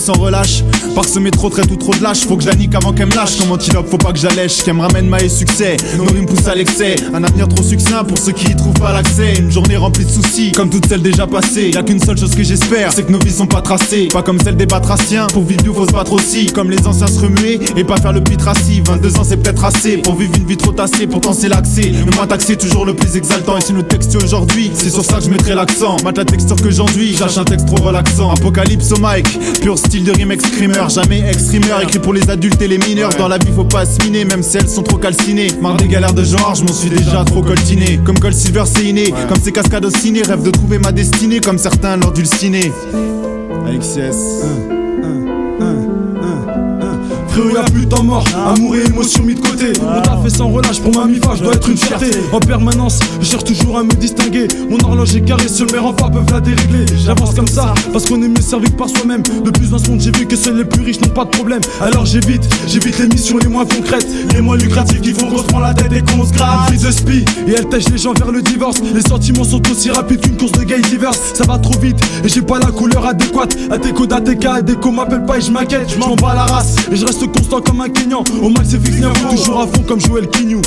sans relâche. Parsemer trop de trop de lâche, faut que je la nique avant qu'elle me lâche. Comme antilope, faut pas que j'allèche, qu'elle me ramène maille et succès. Nos rimes poussent à l'excès, un avenir trop succinct pour ceux qui y trouvent pas l'accès. Une journée remplie de soucis, comme toutes celles déjà passées. Y'a qu'une seule chose que j'espère, c'est que nos vies sont pas tracées. Pas comme celles des batraciens, pour vivre mieux faut se battre aussi. Comme les anciens se remuer et pas faire le pitraci. 22 ans c'est peut-être assez, pour vivre une vie trop tassée. Pourtant c'est l'accès, le moins taxé toujours le plus exaltant. Et si notre texte aujourd'hui, c'est sur ça que je mettrai l'accent. Mate la texture que j'enduis, j'lâche un texte trop relaxant. Apocalypse au mic, pur style de rime ex-screamer. Jamais ex-streamer, écrit pour les adultes et les mineurs. Dans la vie faut pas se miner, même si elles sont trop calcinées. Marre des galères de genre, je m'en suis déjà trop coltiné. Comme Cold Silver c'est inné, comme ces cascades au ciné. Rêve de trouver ma destinée, comme certains lors du ciné. AXS. Frérot y'a plus de temps mort, amour et émotion mis de côté. On t'a fait sans relâche, pour ma mi-fa je dois être une fierté. En permanence, je cherche toujours à me distinguer. Mon horloge est carrée, seuls mes remparts peuvent la dérégler. J'avance comme ça, parce qu'on est mieux servi que par soi-même. De plus dans ce monde j'ai vu que seuls les plus riches n'ont pas de problème. Alors j'évite les missions les moins concrètes, les moins lucratives qui font qu'on se prend la tête et qu'on se gratte. Une vie de spi, et elle tèche les gens vers le divorce. Les sentiments sont aussi rapides qu'une course de gay diverse. Ça va trop vite, et j'ai pas la couleur adéquate. ATK, d'ATK, ADECO m'appelle pas et je m'inquiète. Je m'en bats la race, et je reste constant comme un Kenyan. Au max c'est fixe, toujours à fond comme Joël Quignou.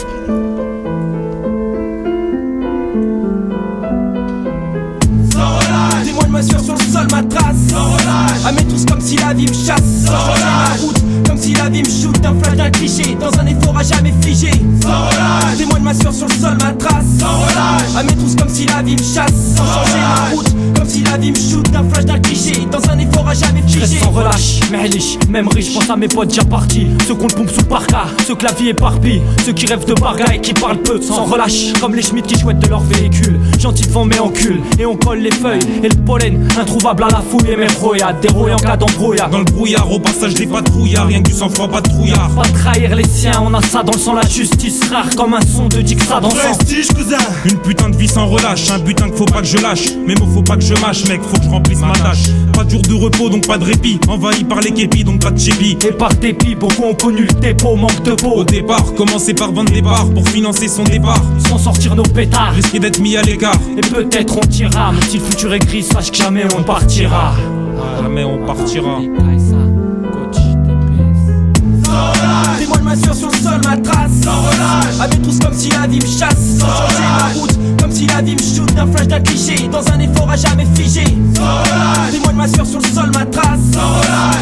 Témoin de ma sueur sur le sol, ma trace. À mes trousses comme si la vie me chasse. Changer ma route comme si la vie me shoot. D'un flash, d'un cliché, dans un effort à jamais figé. Témoin de ma sueur sur le sol, ma trace. À mes trousses comme si la vie me chasse. Changer ma route comme si la vie me shoot. D'un flash, d'un cliché, dans un effort à jamais figé. Je reste sans relâche, méliche, même riche, pense à mes potes déjà partis. Ceux qu'on le pompe sous le parka, ceux que la vie éparpille. Ceux qui rêvent de barga et qui parlent peu, sans relâche. Comme les Schmitt qui chouettent de leur véhicule. Gentil devant mais en cul, et on colle les feuilles. Et le pollen, introuvable à la fouille. Et mes broyades, dérouillés en cas d'embrouillard. Dans le brouillard, au passage des patrouillards. Rien que du sang-froid, pas de trouillard. Pas trahir les siens, on a ça dans le sang. La justice rare comme un son de Dixa dans le sang. Prestige cousin. Une putain de vie sans relâche, un butin qu'il faut pas que je lâche. Mes mots faut pas que je mâche, mec, faut que je remplisse ma tâche. Pas de jour de repos, donc pas de répit. Envahi par les képis, donc pas de chépi. Et par dépit, beaucoup ont connu le dépôt, manque de peau. Au départ, commencer par vendre des parts pour financer son départ. Sans sortir nos pétards, Risquer d'être mis à l'écart. et peut-être on tirera. Mais si le futur est gris, sache que jamais on partira. Jamais on partira. Témoin de ma sueur sur le sol, ma trace. À mes trousses comme si la vie me chasse. Changer ma route comme si la vie me shoot. D'un flash, d'un cliché, dans un effort à jamais figé. Témoin de ma sueur sur le sol, ma trace.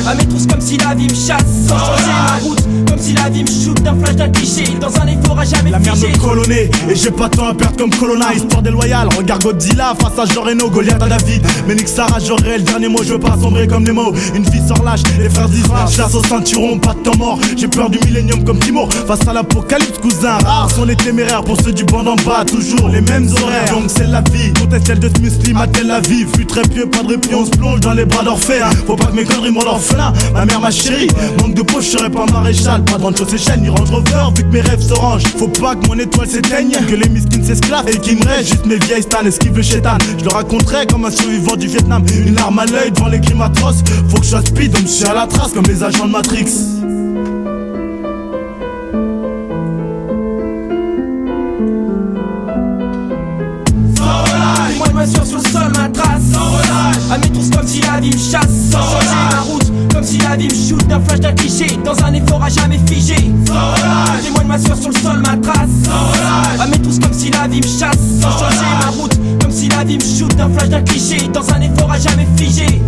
À mes trousses comme si la vie me chasse. Changer ma route comme si la vie me shoot. D'un flash, d'un cliché, dans un effort à jamais La merde figé. me colonnait, et j'ai pas de temps à perdre comme Colonna. Histoire déloyale, regarde Godzilla face à Joreno, Goliath à David. Mais nique Sarah, j'aurai le dernier mot, je veux pas sombrer comme Nemo. Une vie sans lâche, les frères disent chasse au ceinturon, pas de temps mort. J'ai peur du millénium comme Timor. Face à l'apocalypse, cousin, rares sont les téméraires. Pour ceux du banc d'en bas, toujours les mêmes horaires. Donc c'est la vie, conteste celle de ce muslim à Tel Aviv. Fut très pieux, pas de répit, on se plonge dans les bras d'Orphée. Faut pas que mes conneries m'en orphelin, ma mère, ma chérie. Manque de peau, je serais pas maréchal. Pas de rente sur ses chaînes, ni Range Rover, vu que mes rêves se rangent. Faut pas que mon étoile s'éteigne, que les miskins s'esclavent et qu'il me reste juste mes vieilles stans. Esquive le chétan, je le raconterai comme un survivant du Vietnam. Une larme à l'œil devant les crimes atroces. Faut que je sois speed, donc je suis à la trace comme les agents de Matrix. Témoin de ma sueur sur le sol, ma trace. À mes trousses comme si la vie me chasse. Changer ma route comme si la vie me shoot. D'un flash, d'un cliché, dans un effort à jamais figé. Témoin de ma sueur sur le sol, ma trace. À mes trousses comme si la vie me chasse. Changer ma route comme si la vie me shoot. D'un flash, d'un cliché, dans un effort à jamais figé.